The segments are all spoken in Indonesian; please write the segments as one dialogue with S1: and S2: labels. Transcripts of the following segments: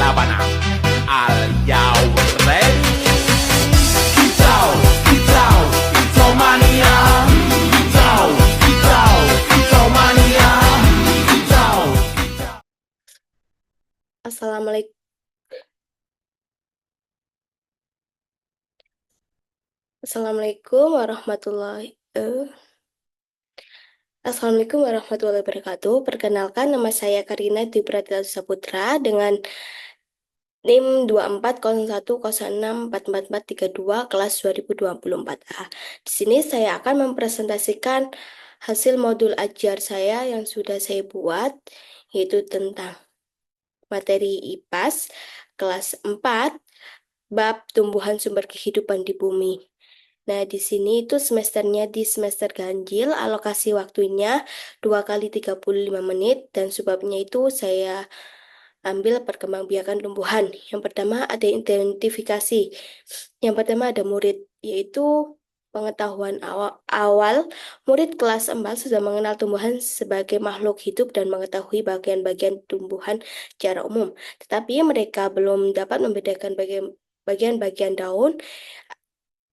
S1: Sabana. Are you ready? Kicau, kicau, kicau mania. Kicau, kicau, kicau mania. Kicau, kicau.
S2: Assalamualaikum. Assalamualaikum warahmatullahi wabarakatuh. Perkenalkan, nama saya Karina Dwi Pratila Saputra dengan NIM 240106444432 kelas 2024A. Di sini saya akan mempresentasikan hasil modul ajar saya yang sudah saya buat, yaitu tentang materi IPAS kelas 4 bab tumbuhan sumber kehidupan di bumi. Nah, di sini itu semesternya di semester ganjil, alokasi waktunya 2 kali 35 menit, dan sebabnya itu saya ambil perkembangbiakan tumbuhan. Yang pertama ada identifikasi. Yang pertama ada murid, yaitu pengetahuan awal. Murid kelas 4 sudah mengenal tumbuhan sebagai makhluk hidup dan mengetahui bagian-bagian tumbuhan secara umum. Tetapi mereka belum dapat membedakan bagian-bagian daun,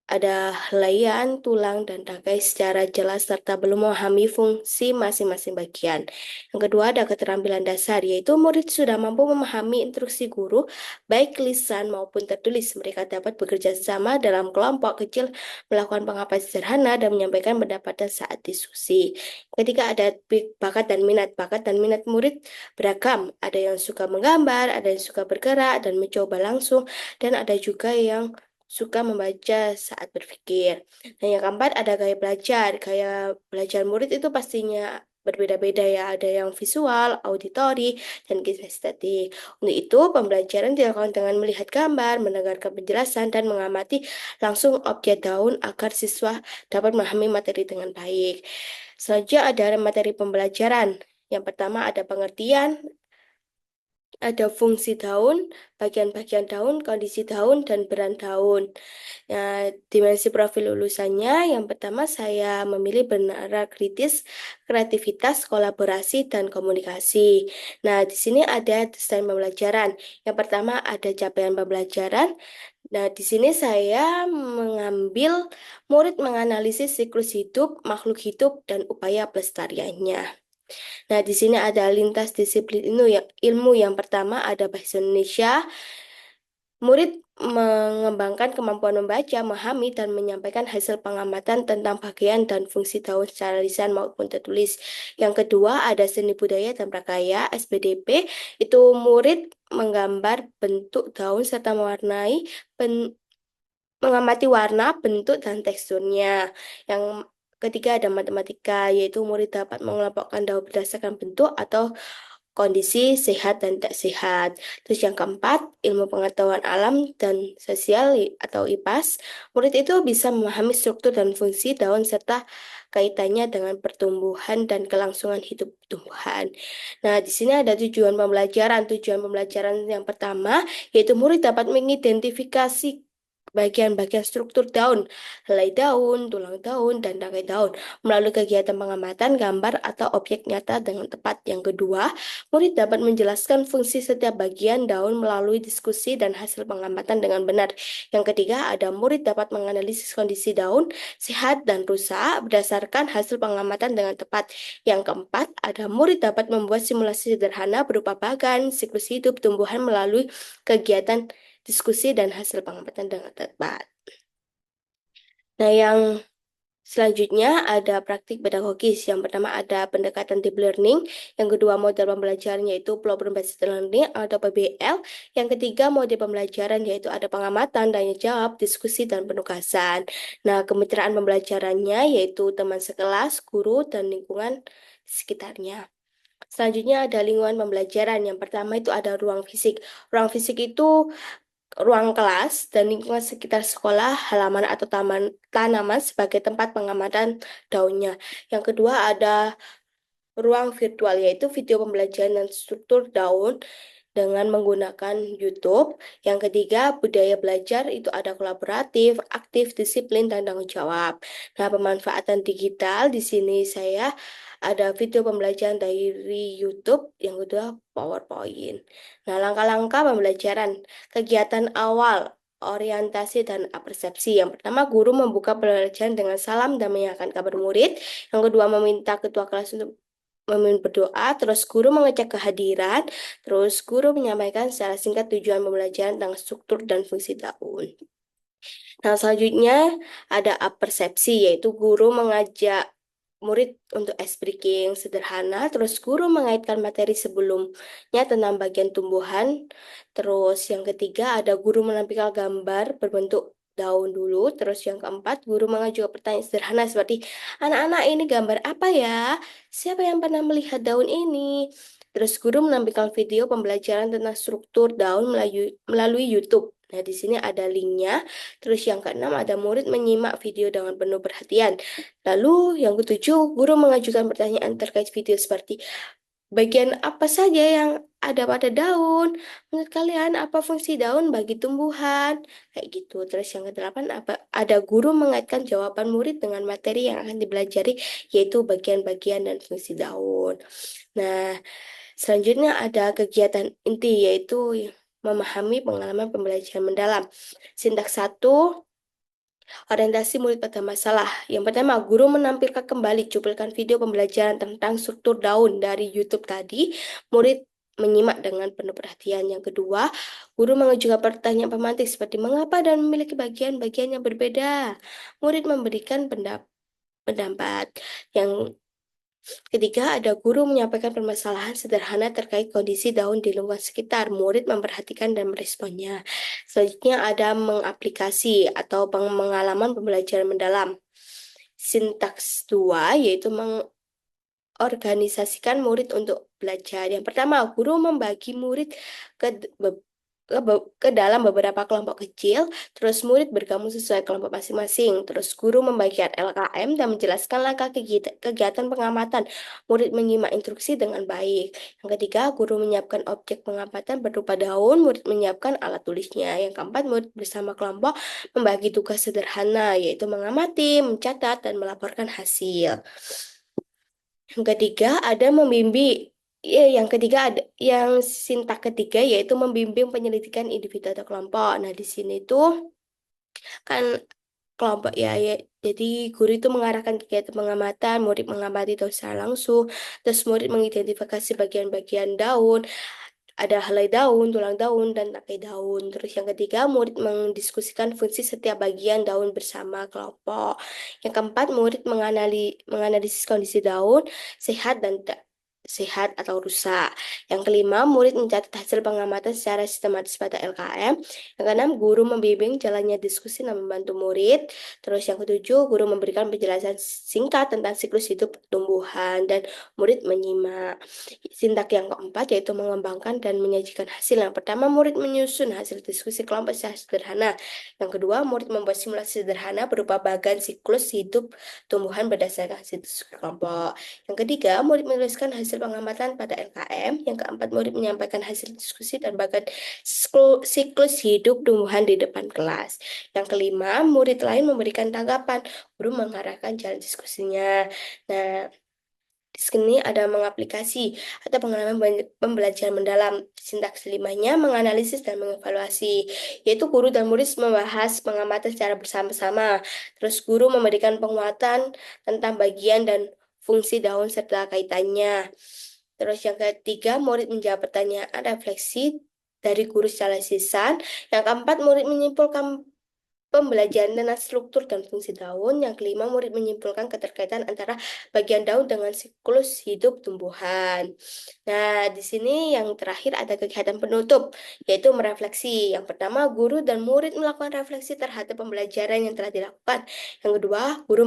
S2: ada helaian, tulang, dan tangkai secara jelas serta belum memahami fungsi masing-masing bagian. Yang kedua ada keterampilan dasar, yaitu murid sudah mampu memahami instruksi guru, baik lisan maupun tertulis. Mereka dapat bekerja sama dalam kelompok kecil, melakukan pengapalan sederhana, dan menyampaikan pendapatan saat diskusi. Ketika ada bakat dan minat. Bakat dan minat murid beragam. Ada yang suka menggambar, ada yang suka bergerak dan mencoba langsung, dan ada juga yang suka membaca saat berpikir. Nah, yang keempat ada gaya belajar. Gaya belajar murid itu pastinya berbeda-beda ya. Ada yang visual, auditori, dan kinestetik. Untuk itu, pembelajaran dilakukan dengan melihat gambar, mendengarkan penjelasan, dan mengamati langsung objek daun agar siswa dapat memahami materi dengan baik. Selanjutnya ada materi pembelajaran. Yang pertama ada pengertian, ada fungsi daun, bagian-bagian daun, kondisi daun, dan peran daun. Nah, dimensi profil lulusannya, yang pertama saya memilih bernara kritis, kreativitas, kolaborasi, dan komunikasi. Nah, di sini ada desain pembelajaran. Yang pertama ada capaian pembelajaran. Nah, di sini saya mengambil murid menganalisis siklus hidup, makhluk hidup, dan upaya pelestariannya. Nah, di sini ada lintas disiplin ilmu yang pertama ada bahasa Indonesia. Murid mengembangkan kemampuan membaca, memahami, dan menyampaikan hasil pengamatan tentang bagian dan fungsi daun secara lisan maupun tertulis. Yang kedua ada seni budaya dan prakarya (SBDP). Itu murid menggambar bentuk daun serta mengamati warna, bentuk, dan teksturnya. Yang ketiga ada matematika, yaitu murid dapat mengelompokkan daun berdasarkan bentuk atau kondisi sehat dan tidak sehat. Terus yang keempat, ilmu pengetahuan alam dan sosial atau IPAS. Murid itu bisa memahami struktur dan fungsi daun serta kaitannya dengan pertumbuhan dan kelangsungan hidup tumbuhan. Nah, di sini ada tujuan pembelajaran. Tujuan pembelajaran yang pertama, yaitu murid dapat mengidentifikasi bagian-bagian struktur daun, helai daun, tulang daun, dan tangkai daun melalui kegiatan pengamatan gambar atau objek nyata dengan tepat. Yang kedua, murid dapat menjelaskan fungsi setiap bagian daun melalui diskusi dan hasil pengamatan dengan benar. Yang ketiga, ada murid dapat menganalisis kondisi daun, sehat dan rusak berdasarkan hasil pengamatan dengan tepat. Yang keempat, ada murid dapat membuat simulasi sederhana berupa bagan, siklus hidup tumbuhan melalui kegiatan diskusi dan hasil pengamatan dengan tepat. Nah, yang selanjutnya ada praktik pedagogis. Yang pertama ada pendekatan deep learning. Yang kedua model pembelajaran yaitu problem based learning atau PBL. Yang ketiga model pembelajaran yaitu ada pengamatan, tanya jawab, diskusi, dan penugasan. Nah, kemitraan pembelajarannya yaitu teman sekelas, guru, dan lingkungan sekitarnya. Selanjutnya ada lingkungan pembelajaran. Yang pertama itu ada ruang fisik. Ruang fisik itu ruang kelas dan lingkungan sekitar sekolah, halaman atau tanaman sebagai tempat pengamatan daunnya. Yang kedua ada ruang virtual, yaitu video pembelajaran dan struktur daun. dengan menggunakan YouTube. Yang ketiga, budaya belajar itu ada kolaboratif, aktif, disiplin, dan tanggung jawab. Nah, pemanfaatan digital di sini saya ada video pembelajaran dari YouTube, yang kedua PowerPoint. Nah, langkah-langkah pembelajaran, kegiatan awal, orientasi dan persepsi. Yang pertama, guru membuka pembelajaran dengan salam dan menyanyikan kabar murid. Yang kedua, meminta ketua kelas untuk memimpin berdoa, terus guru mengecek kehadiran, terus guru menyampaikan secara singkat tujuan pembelajaran tentang struktur dan fungsi daun. Nah, selanjutnya ada persepsi, yaitu guru mengajak murid untuk ice breaking sederhana, terus guru mengaitkan materi sebelumnya tentang bagian tumbuhan, terus yang ketiga ada guru menampilkan gambar berbentuk daun dulu, terus yang keempat guru mengajukan pertanyaan sederhana seperti, anak-anak ini gambar apa ya? Siapa yang pernah melihat daun ini? Terus guru menampilkan video pembelajaran tentang struktur daun melalui YouTube. Nah, di sini ada linknya. Terus yang keenam ada murid menyimak video dengan penuh perhatian. Lalu yang ketujuh, guru mengajukan pertanyaan terkait video seperti bagian apa saja yang ada pada daun? Menurut kalian apa fungsi daun bagi tumbuhan? Kayak gitu. Terus yang kedelapan ada guru mengaitkan jawaban murid dengan materi yang akan dipelajari yaitu bagian-bagian dan fungsi daun. Nah, selanjutnya ada kegiatan inti yaitu memahami pengalaman pembelajaran mendalam. Sintaks 1, orientasi murid pada masalah. Yang pertama, guru menampilkan kembali cuplikan video pembelajaran tentang struktur daun dari YouTube tadi. Murid menyimak dengan penuh perhatian. Yang kedua, guru mengajukan pertanyaan pemantik seperti mengapa dan memiliki bagian-bagian yang berbeda. Murid memberikan pendapat. Yang ketiga, ada guru menyampaikan permasalahan sederhana terkait kondisi daun di lingkungan sekitar. Murid memperhatikan dan meresponnya. Selanjutnya ada mengaplikasi atau pengalaman pembelajaran mendalam. Sintaks 2 yaitu organisasikan murid untuk belajar. Yang pertama, guru membagi murid ke ke dalam beberapa kelompok kecil, terus murid bergabung sesuai kelompok masing-masing, terus guru membagikan LKM dan menjelaskan langkah kegiatan pengamatan. Murid menyimak instruksi dengan baik. Yang ketiga, guru menyiapkan objek pengamatan berupa daun, murid menyiapkan alat tulisnya. Yang keempat, murid bersama kelompok membagi tugas sederhana, yaitu mengamati, mencatat, dan melaporkan hasil. Yang ketiga ada membimbing, yang ketiga ada yang sintak ketiga yaitu membimbing penyelidikan individu atau kelompok. Nah, di sini tuh kan kelompok ya, jadi guru itu mengarahkan kegiatan pengamatan, murid mengamati daun secara langsung, terus murid mengidentifikasi bagian-bagian daun, ada helai daun, tulang daun, dan tangkai daun. Terus yang ketiga, murid mendiskusikan fungsi setiap bagian daun bersama kelompok. Yang keempat, murid menganalisis kondisi daun, sehat dan tidak sehat atau rusak. Yang kelima, murid mencatat hasil pengamatan secara sistematis pada LKM. Yang keenam, guru membimbing jalannya diskusi dan membantu murid. Terus yang ketujuh, guru memberikan penjelasan singkat tentang siklus hidup tumbuhan dan murid menyimak. Sintak yang keempat yaitu mengembangkan dan menyajikan hasil. Yang pertama, murid menyusun hasil diskusi kelompok secara sederhana. Yang kedua, murid membuat simulasi sederhana berupa bagan siklus hidup tumbuhan berdasarkan hasil diskusi kelompok. Yang ketiga, murid menuliskan hasil pengamatan pada LKM. Yang keempat, murid menyampaikan hasil diskusi dan bagan siklus hidup tumbuhan di depan kelas. Yang kelima, murid lain memberikan tanggapan. Guru mengarahkan jalan diskusinya. Nah, di sini ada mengaplikasi atau pengalaman pembelajaran mendalam. Sintaks limanya menganalisis dan mengevaluasi, yaitu guru dan murid membahas pengamatan secara bersama-sama. Terus guru memberikan penguatan tentang bagian dan fungsi daun serta kaitannya. Terus yang ketiga, murid menjawab pertanyaan refleksi dari guru secara lisan. Yang keempat, murid menyimpulkan pembelajaran tentang struktur dan fungsi daun. Yang kelima, murid menyimpulkan keterkaitan antara bagian daun dengan siklus hidup tumbuhan. Nah, di sini yang terakhir ada kegiatan penutup, yaitu merefleksi. Yang pertama, guru dan murid melakukan refleksi terhadap pembelajaran yang telah dilakukan. Yang kedua, guru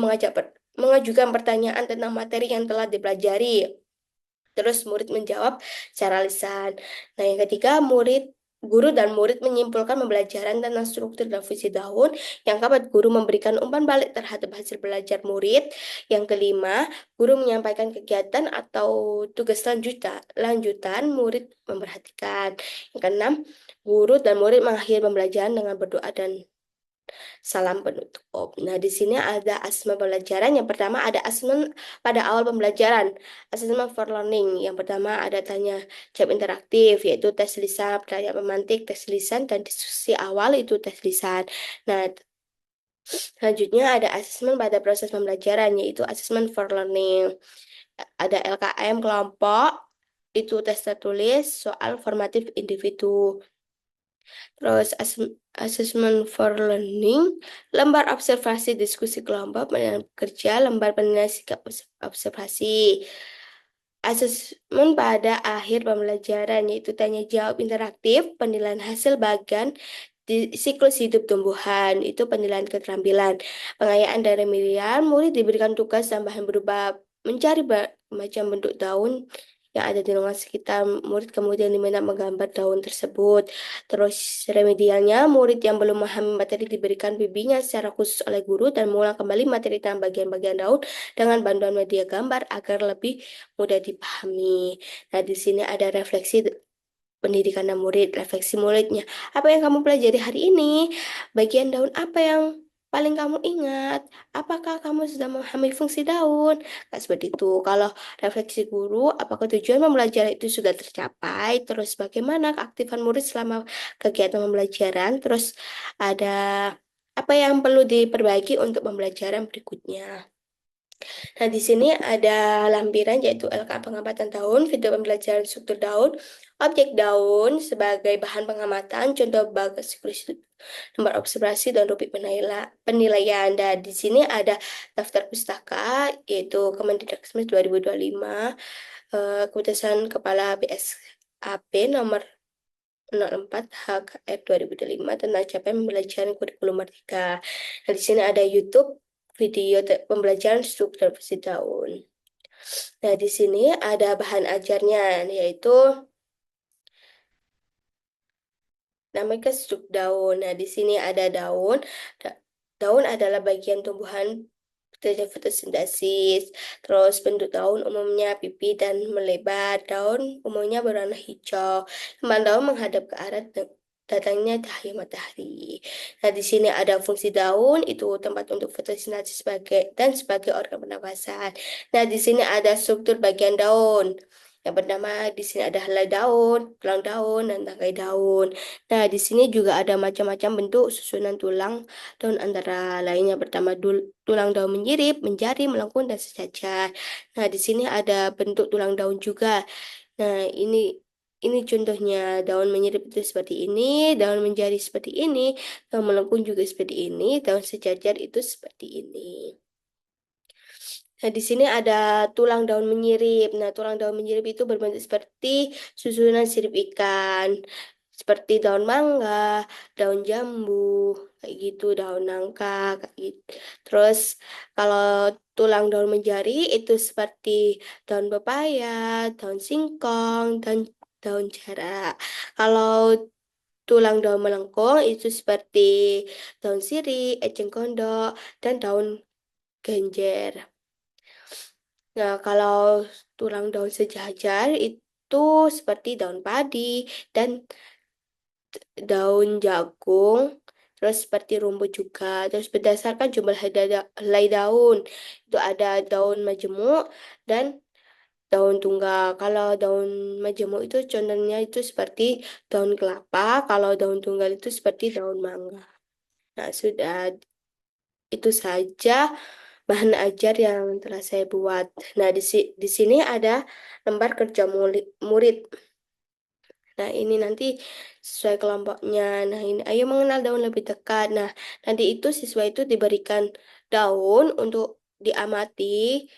S2: mengajukan pertanyaan tentang materi yang telah dipelajari. Terus murid menjawab secara lisan. Nah, yang ketiga, murid Guru dan murid menyimpulkan pembelajaran tentang struktur dan fungsi daun. Yang keempat, guru memberikan umpan balik terhadap hasil belajar murid. Yang kelima, guru menyampaikan kegiatan atau tugas lanjutan, murid memperhatikan. Yang keenam, guru dan murid mengakhiri pembelajaran dengan berdoa dan salam penutup. Nah, di sini ada asesmen pembelajaran. Yang pertama ada asesmen pada awal pembelajaran. Asesmen for learning. Yang pertama ada tanya jawab interaktif, yaitu tes lisan, pertanyaan pemantik, tes lisan, dan diskusi awal itu tes lisan. Nah, selanjutnya ada asesmen pada proses pembelajaran, yaitu asesmen for learning. Ada LKM kelompok, itu tes tertulis, soal formatif individu. Terus assessment for learning, lembar observasi diskusi kelompok, penilaian kerja, lembar penilaian sikap observasi. Asesmen pada akhir pembelajaran yaitu tanya jawab interaktif, penilaian hasil bagan di siklus hidup tumbuhan, itu penilaian keterampilan. Pengayaan dan remedial, murid diberikan tugas tambahan berupa mencari macam bentuk daun yang ada di lingkungan sekitar murid, kemudian diminta menggambar daun tersebut. Terus remedialnya, murid yang belum memahami materi diberikan bimbingan secara khusus oleh guru dan mengulang kembali materi tentang bagian-bagian daun dengan bantuan media gambar agar lebih mudah dipahami. Nah, di sini ada refleksi pendidikan dan murid, refleksi muridnya. Apa yang kamu pelajari hari ini? Bagian daun apa yang paling kamu ingat? Apakah kamu sudah memahami fungsi daun? Nah, seperti itu. Kalau refleksi guru, apakah tujuan pembelajaran itu sudah tercapai? Terus bagaimana keaktifan murid selama kegiatan pembelajaran? Terus ada apa yang perlu diperbaiki untuk pembelajaran berikutnya? Nah, di sini ada lampiran yaitu LKA pengamatan daun, video pembelajaran struktur daun, objek daun sebagai bahan pengamatan, contoh bagas siklus nomor observasi dan rubrik penilaian. Dan di sini ada daftar pustaka yaitu Kemendikbud 2025, keputusan Kepala BSAP nomor 04 HKR 2025 tentang capaian pembelajaran kurikulum Merdeka. Nah, di sini ada YouTube video pembelajaran struktur versi daun. Nah, di sini ada bahan ajarnya, yaitu namanya struk daun. Nah, di sini ada daun. Daun adalah bagian tumbuhan terjadi fotosintesis. Terus bentuk daun umumnya pipih dan melebar. Daun umumnya berwarna hijau. Lembaran daun menghadap ke arah datangnya cahaya matahari. Nah, di sini ada fungsi daun, itu tempat untuk fotosintesis sebagai organ pernapasan. Nah, di sini ada struktur bagian daun. Yang pertama di sini ada helai daun, tulang daun, dan tangkai daun. Nah, di sini juga ada macam-macam bentuk susunan tulang daun antara lainnya. Pertama tulang daun menyirip, menjari, melengkung, dan sejajar. Nah, di sini ada bentuk tulang daun juga. Nah, ini contohnya daun menyirip itu seperti ini, daun menjari seperti ini, daun melengkung juga seperti ini, daun sejajar itu seperti ini. Nah, di sini ada tulang daun menyirip. Nah, tulang daun menyirip itu berbentuk seperti susunan sirip ikan, seperti daun mangga, daun jambu, kayak gitu, daun nangka, kayak gitu. Terus, kalau tulang daun menjari itu seperti daun pepaya, daun singkong, dan daun jarak. Kalau tulang daun melengkung itu seperti daun sirih, eceng gondok, dan daun genjer. Nah, kalau tulang daun sejajar itu seperti daun padi dan daun jagung, terus seperti rumput juga. Terus berdasarkan jumlah helai daun, itu ada daun majemuk dan daun tunggal. Kalau daun majemuk itu contohnya itu seperti daun kelapa, kalau daun tunggal itu seperti daun mangga. Nah, sudah itu saja bahan ajar yang telah saya buat. Nah, di sini ada lembar kerja murid. Nah, ini nanti sesuai kelompoknya. Nah, ini ayo mengenal daun lebih dekat. Nah, nanti itu siswa itu diberikan daun untuk diamati.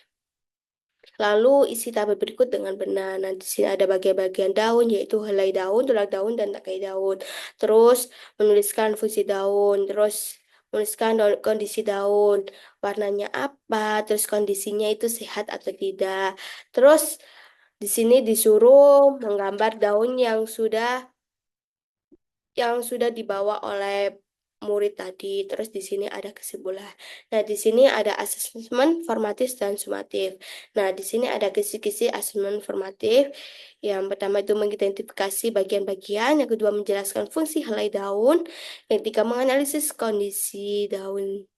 S2: Lalu isi tabel berikut dengan benar. Nah, di sini ada bagian-bagian daun, yaitu helai daun, tulang daun, dan tangkai daun. Terus menuliskan fungsi daun, terus menuliskan kondisi daun, warnanya apa, terus kondisinya itu sehat atau tidak. Terus di sini disuruh menggambar daun yang sudah yang sudah dibawa oleh murid tadi. Terus di sini ada kesimpulan. Nah, di sini ada asesmen formatif dan sumatif. Nah, di sini ada kisi-kisi asesmen formatif. Yang pertama itu mengidentifikasi bagian-bagian, yang kedua menjelaskan fungsi helai daun, yang ketiga menganalisis kondisi daun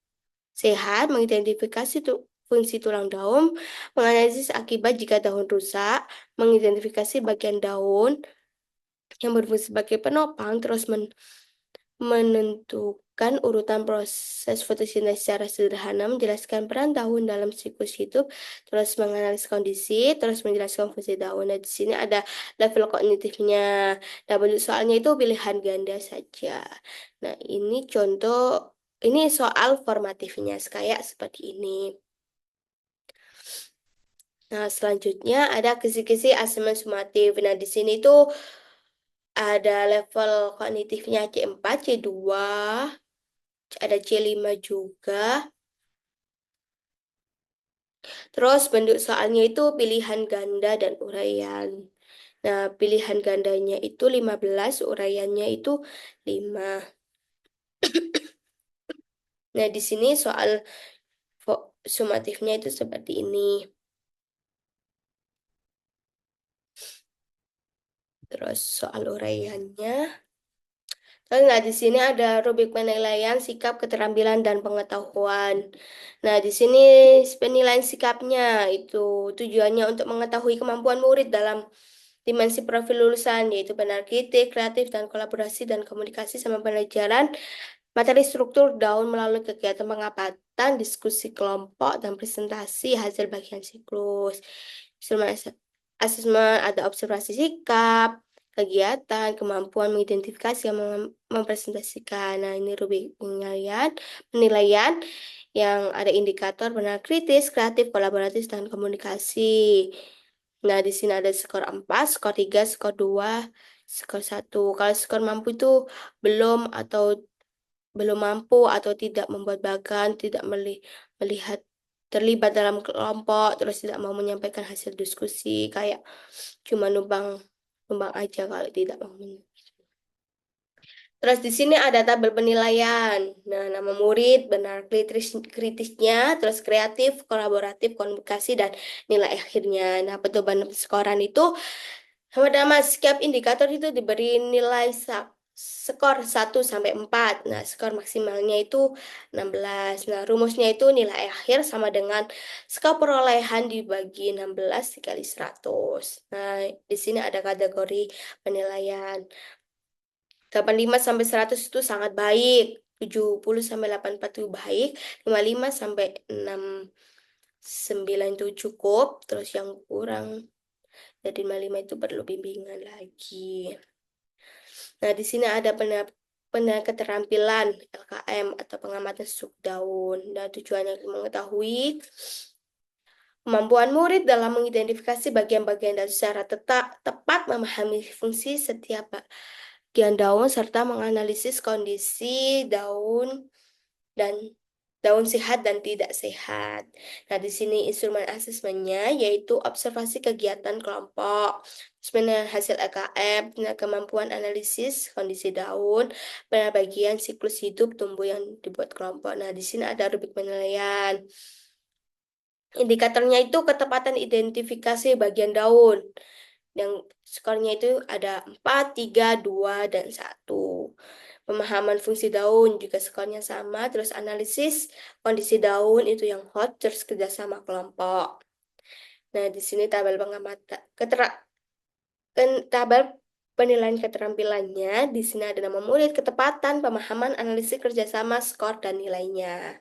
S2: sehat, mengidentifikasi fungsi tulang daun, menganalisis akibat jika daun rusak, mengidentifikasi bagian daun yang berfungsi sebagai penopang, terus menentukan urutan proses fotosintesis secara sederhana, menjelaskan peran daun dalam siklus hidup, terus menganalisis kondisi, terus menjelaskan fungsi daun. Nah, di sini ada level kognitifnya. Nah, bentuk soalnya itu pilihan ganda saja. Nah, ini contoh, ini soal formatifnya, kayak seperti ini. Nah, selanjutnya ada kisi-kisi asesmen sumatif. Nah, di sini tuh ada level kognitifnya C4, C2, ada C5 juga. Terus bentuk soalnya itu pilihan ganda dan uraian. Nah, pilihan gandanya itu 15, uraiannya itu 5. Nah, di sini soal sumatifnya itu seperti ini. Terus soal uraiannya. Nah, di sini ada rubrik penilaian sikap, keterampilan, dan pengetahuan. Nah, di sini penilaian sikapnya itu tujuannya untuk mengetahui kemampuan murid dalam dimensi profil lulusan, yaitu benar kritik, kreatif, dan kolaborasi dan komunikasi sama pelajaran, materi struktur daun melalui kegiatan pengamatan, diskusi kelompok, dan presentasi hasil bagian siklus. Asesmen ada observasi sikap, kegiatan, kemampuan mengidentifikasi yang mempresentasikan. Nah, ini rubrik penilaian yang ada indikator benar kritis, kreatif, kolaboratif, dan komunikasi. Nah, di sini ada skor 4, skor 3, skor 2, skor 1. Kalau skor mampu itu belum atau belum mampu atau tidak membuat bagan, tidak melihat terlibat dalam kelompok, terus tidak mau menyampaikan hasil diskusi, kayak cuma numpang numpang aja kalau tidak mau. Terus di sini ada tabel penilaian. Nah, nama murid, benar kritisnya, terus kreatif, kolaboratif, komunikasi, dan nilai akhirnya. Nah, pedoman skoran itu pertama, setiap indikator itu diberi nilai skor 1 sampai 4. Nah, skor maksimalnya itu 16. Nah, rumusnya itu nilai akhir sama dengan skor perolehan dibagi 16 dikali 100. Nah, di sini ada kategori penilaian. 85 sampai 100 itu sangat baik. 70 sampai 84 itu baik. 55 sampai 69 itu cukup. Terus yang kurang dari 55 itu perlu bimbingan lagi. Nah, di sini ada keterampilan LKM atau pengamatan struktur daun. Dan tujuannya mengetahui kemampuan murid dalam mengidentifikasi bagian-bagian dan secara tepat memahami fungsi setiap bagian daun serta menganalisis kondisi daun dan daun sehat dan tidak sehat. Nah, di sini instrumen asesmennya yaitu observasi kegiatan kelompok, penilaian hasil LKM, kemampuan analisis kondisi daun, bagian siklus hidup tumbuh yang dibuat kelompok. Nah, di sini ada rubrik penilaian. Indikatornya itu ketepatan identifikasi bagian daun. Yang skornya itu ada 4, 3, 2, dan 1. Pemahaman fungsi daun juga skornya sama. Terus analisis kondisi daun itu yang hot, terus kerjasama kelompok. Nah, di sini tabel pengamatan, tabel penilaian keterampilannya. Di sini ada nama murid, ketepatan, pemahaman, analisis kerjasama, skor, dan nilainya.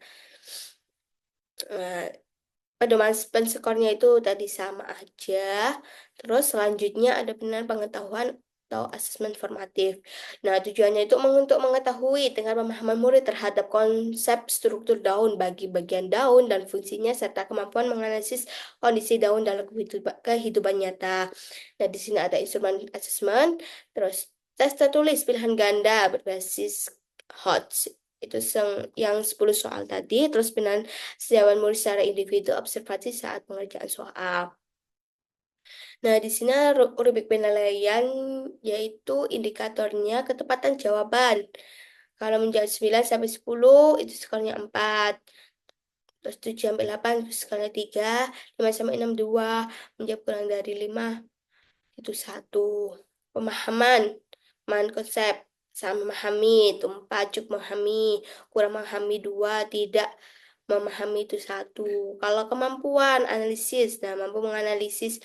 S2: Nah, pedoman penskornya itu tadi sama aja. Terus selanjutnya ada penilaian pengetahuan atau asesmen formatif. Nah, tujuannya itu untuk mengetahui tingkat pemahaman murid terhadap konsep struktur daun bagi bagian daun dan fungsinya serta kemampuan menganalisis kondisi daun dalam kehidupan nyata. Nah, di sini ada instrumen asesmen, terus tes tertulis pilihan ganda berbasis HOTS itu yang 10 soal tadi, terus sejauh murid secara individu observasi saat pengerjaan soal. Nah, di sini rubrik penilaian yaitu indikatornya ketepatan jawaban. Kalau menjawab 9 sampai 10 itu skornya 4. Terus 7 sampai 8 itu skornya 3. 5 sampai 6 2. Menjawab kurang dari 5 itu 1. Pemahaman, pemahaman konsep, sama memahami itu 4, cukup memahami, kurang memahami 2, tidak memahami itu 1. Kalau kemampuan analisis, nah mampu menganalisis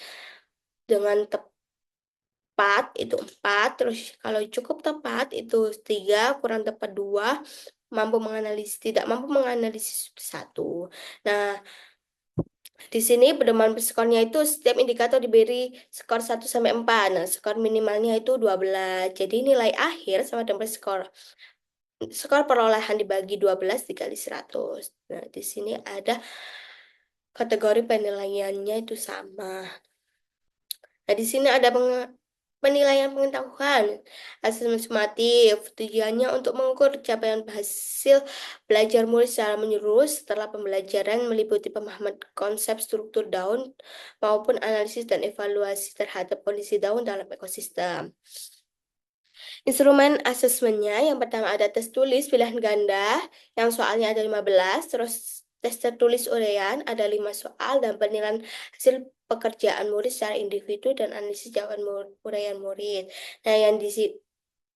S2: dengan tepat itu 4, terus kalau cukup tepat itu 3, kurang tepat 2, tidak mampu menganalisis 1. Nah, di sini pedoman skornya itu setiap indikator diberi skor 1 sampai 4. Nah, skor minimalnya itu 12. Jadi nilai akhir sama dengan skor perolehan dibagi 12 dikali 100. Nah, di sini ada kategori penilaiannya itu sama. Nah, di sini ada penilaian pengetahuan. Asesmen sumatif tujuannya untuk mengukur capaian hasil belajar murid secara menyeluruh setelah pembelajaran meliputi pemahaman konsep struktur daun maupun analisis dan evaluasi terhadap kondisi daun dalam ekosistem. Instrumen asesmennya yang pertama ada tes tulis pilihan ganda yang soalnya ada 15, terus tes tertulis uraian ada 5 soal dan penilaian hasil pekerjaan murid secara individu dan analisis jawaban uraian murid. Nah, yang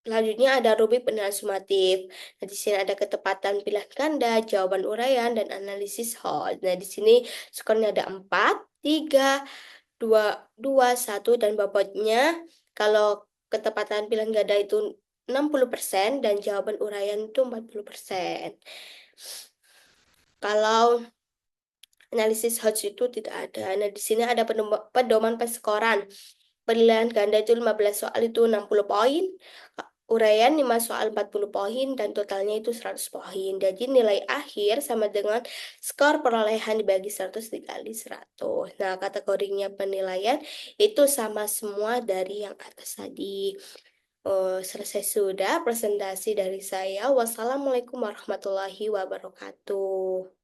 S2: selanjutnya ada rubrik penilaian sumatif. Nah, di sini ada ketepatan pilihan ganda, jawaban uraian dan analisis whole. Nah, di sini skornya ada 4, 3, 2, 2, 1 dan bobotnya kalau ketepatan pilihan ganda itu 60% dan jawaban uraian itu 40%. Kalau analisis HOTS itu tidak ada. Nah, di sini ada pedoman perskoran. Penilaian ganda itu 15 soal itu 60 poin. Uraian 5 soal 40 poin dan totalnya itu 100 poin. Jadi nilai akhir sama dengan skor perolehan dibagi 100 dikali 100. Nah, kategorinya penilaian itu sama semua dari yang atas tadi. Selesai sudah presentasi dari saya. Wassalamualaikum warahmatullahi wabarakatuh.